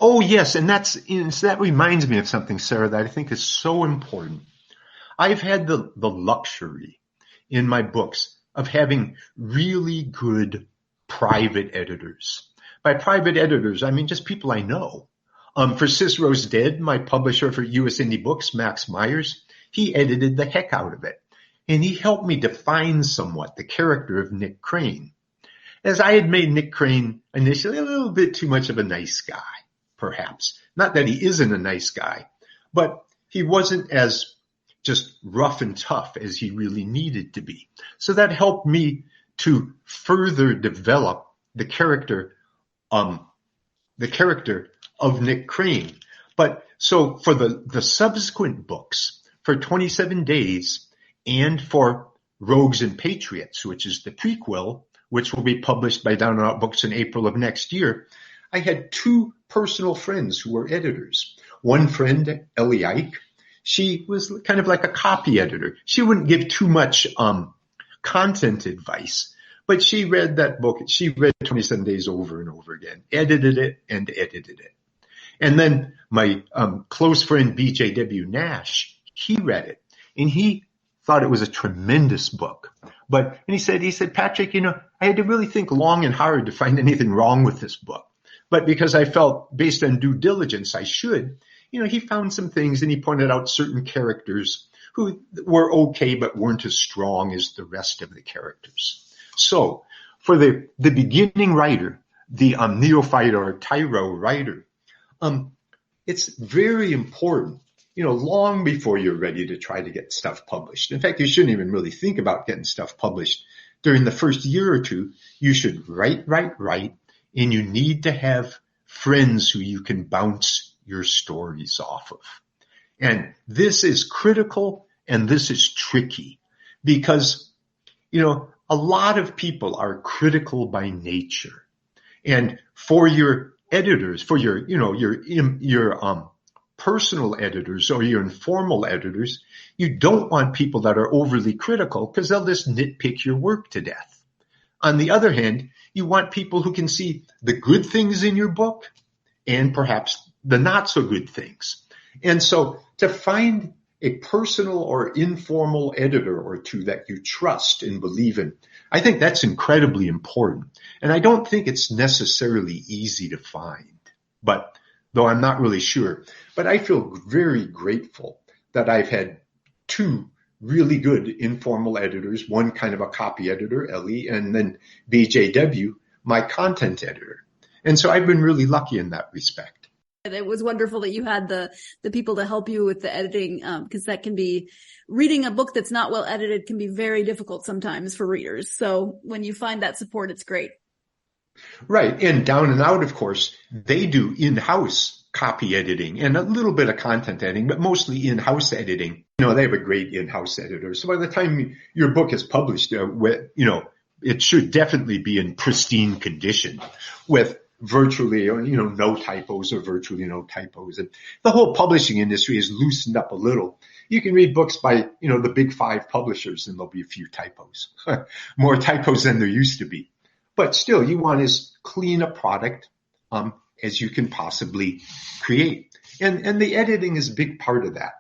Speaker 3: Oh, yes. And that reminds me of something, Sarah, that I think is so important. I've had the luxury in my books of having really good private editors. By private editors, I mean just people I know. For Cicero's Dead, my publisher for US Indie Books, Max Myers, he edited the heck out of it. And he helped me define somewhat the character of Nick Crane. As I had made Nick Crane initially a little bit too much of a nice guy, perhaps. Not that he isn't a nice guy, but he wasn't as just rough and tough as he really needed to be. So that helped me to further develop the character of Nick Crane. But so for the subsequent books, for 27 Days and for Rogues and Patriots, which is the prequel, which will be published by Down and Out Books in April of next year, I had two personal friends who were editors. One friend, Ellie Ike, she was kind of like a copy editor. She wouldn't give too much content advice, but she read that book. She read 27 Days over and over again, edited it and edited it. And then my close friend, BJW Nash, he read it and he thought it was a tremendous book. And he said, Patrick, I had to really think long and hard to find anything wrong with this book. But because I felt based on due diligence, I should, he found some things and he pointed out certain characters who were okay, but weren't as strong as the rest of the characters. So for the beginning writer, the neophyte or tyro writer, it's very important, long before you're ready to try to get stuff published. In fact, you shouldn't even really think about getting stuff published. During the first year or two, you should write, and you need to have friends who you can bounce your stories off of. And this is critical and this is tricky because, a lot of people are critical by nature. And for your editors, for your personal editors or your informal editors, you don't want people that are overly critical because they'll just nitpick your work to death. On the other hand, you want people who can see the good things in your book and perhaps the not so good things. And so to find a personal or informal editor or two that you trust and believe in, I think that's incredibly important. And I don't think it's necessarily easy to find, but though I'm not really sure. But I feel very grateful that I've had two really good informal editors, one kind of a copy editor, Ellie, and then BJW, my content editor. And so I've been really lucky in that respect.
Speaker 2: It was wonderful that you had the people to help you with the editing, because that can be, reading a book that's not well edited can be very difficult sometimes for readers. So when you find that support, it's great.
Speaker 3: Right. And Down and Out, of course, they do in-house copy editing and a little bit of content editing, but mostly in-house editing. They have a great in-house editor. So by the time your book is published, it should definitely be in pristine condition with virtually, no typos or virtually no typos. And the whole publishing industry has loosened up a little. You can read books by, the big five publishers and there'll be a few typos, more typos than there used to be. But still, you want as clean a product as you can possibly create. And the editing is a big part of that.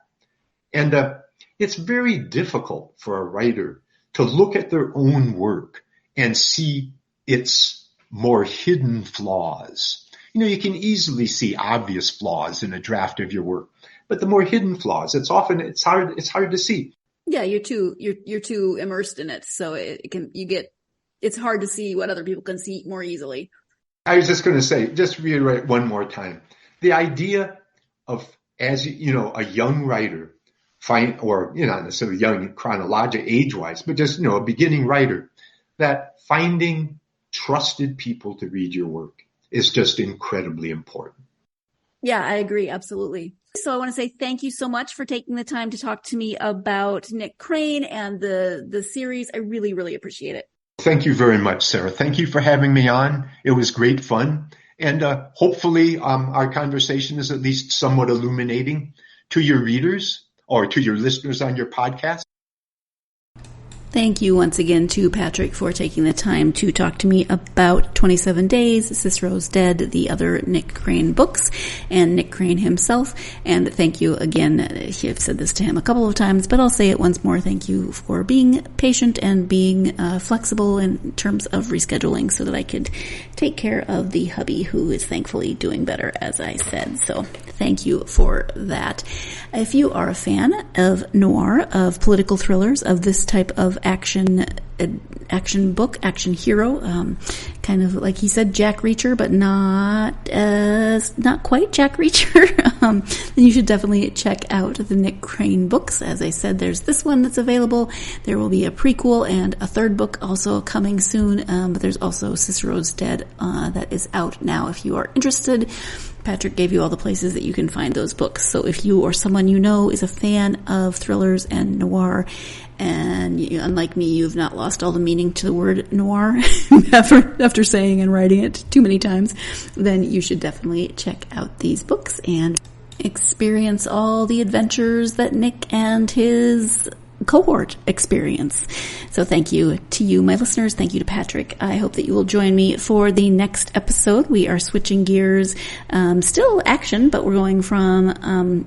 Speaker 3: And it's very difficult for a writer to look at their own work and see its more hidden flaws. You can easily see obvious flaws in a draft of your work, but the more hidden flaws, it's hard to see.
Speaker 2: Yeah, you're too immersed in it, so it's hard to see what other people can see more easily.
Speaker 3: I was just going to say, just to reiterate one more time, the idea of, as a young writer, not necessarily young chronological age-wise, but just, a beginning writer, that finding trusted people to read your work is just incredibly important.
Speaker 2: Yeah, I agree. Absolutely. So I want to say thank you so much for taking the time to talk to me about Nick Crane and the series. I really, really appreciate it.
Speaker 3: Thank you very much, Sarah. Thank you for having me on. It was great fun. And hopefully our conversation is at least somewhat illuminating to your readers or to your listeners on your podcast.
Speaker 2: Thank you once again to Patrick for taking the time to talk to me about 27 Days, Cicero's Dead, the other Nick Crane books, and Nick Crane himself. And thank you again. I've said this to him a couple of times, but I'll say it once more. Thank you for being patient and being flexible in terms of rescheduling so that I could take care of the hubby who is thankfully doing better, as I said. So thank you for that. If you are a fan of noir, of political thrillers, of this type of action book, action hero, kind of like he said, Jack Reacher, but not quite Jack Reacher, then you should definitely check out the Nick Crane books. As I said, there's this one that's available. There will be a prequel and a third book also coming soon, but there's also Cicero's Dead that is out now if you are interested. Patrick gave you all the places that you can find those books. So if you or someone you know is a fan of thrillers and noir, and unlike me, you've not lost all the meaning to the word noir after saying and writing it too many times, then you should definitely check out these books and experience all the adventures that Nick and his cohort experience. So thank you to you, my listeners. Thank you to Patrick. I hope that you will join me for the next episode. We are switching gears, still action, but we're going from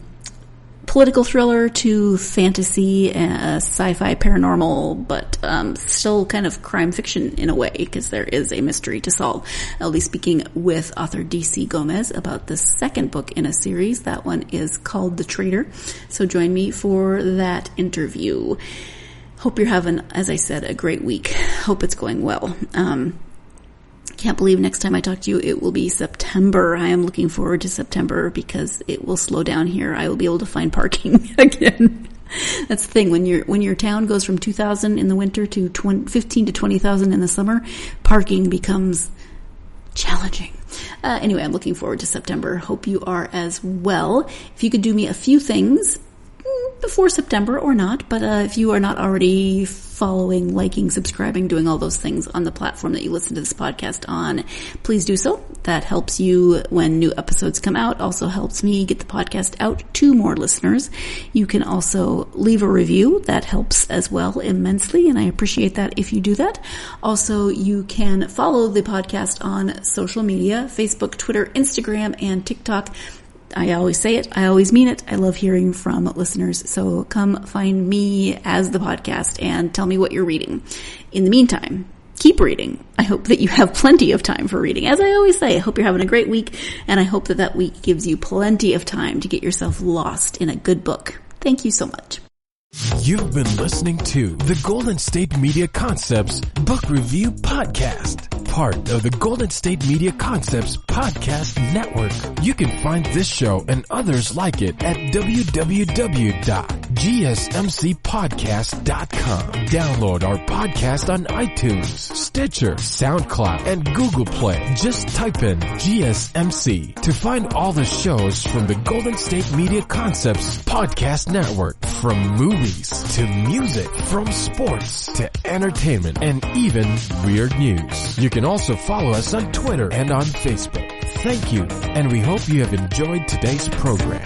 Speaker 2: political thriller to fantasy, sci-fi, paranormal, but still kind of crime fiction in a way, because there is a mystery to solve. I'll be speaking with author D.C. Gomez about the second book in a series. That one is called The Traitor. So join me for that interview. Hope you're having, as I said, a great week. Hope it's going well. Can't believe next time I talk to you, it will be September. I am looking forward to September because it will slow down here. I will be able to find parking again. That's the thing. When your town goes from 2,000 in the winter to 15 to 20,000 in the summer, parking becomes challenging. Anyway, I'm looking forward to September. Hope you are as well. If you could do me a few things before September or not, but if you are not already following, liking, subscribing, doing all those things on the platform that you listen to this podcast on, please do so. That helps you when new episodes come out. Also helps me get the podcast out to more listeners. You can also leave a review. That helps as well immensely, and I appreciate that if you do that. Also, you can follow the podcast on social media, Facebook, Twitter, Instagram, and TikTok. I always say it. I always mean it. I love hearing from listeners. So come find me as the podcast and tell me what you're reading. In the meantime, keep reading. I hope that you have plenty of time for reading. As I always say, I hope you're having a great week, and I hope that that week gives you plenty of time to get yourself lost in a good book. Thank you so much.
Speaker 1: You've been listening to the Golden State Media Concepts Book Review Podcast, part of the Golden State Media Concepts Podcast Network. You can find this show and others like it at www.gsmcpodcast.com. Download our podcast on iTunes, Stitcher, SoundCloud, and Google Play. Just type in GSMC to find all the shows from the Golden State Media Concepts Podcast Network, from movies to music, from sports to entertainment, and even weird news. You can also follow us on Twitter and on Facebook. Thank you, and we hope you have enjoyed today's program.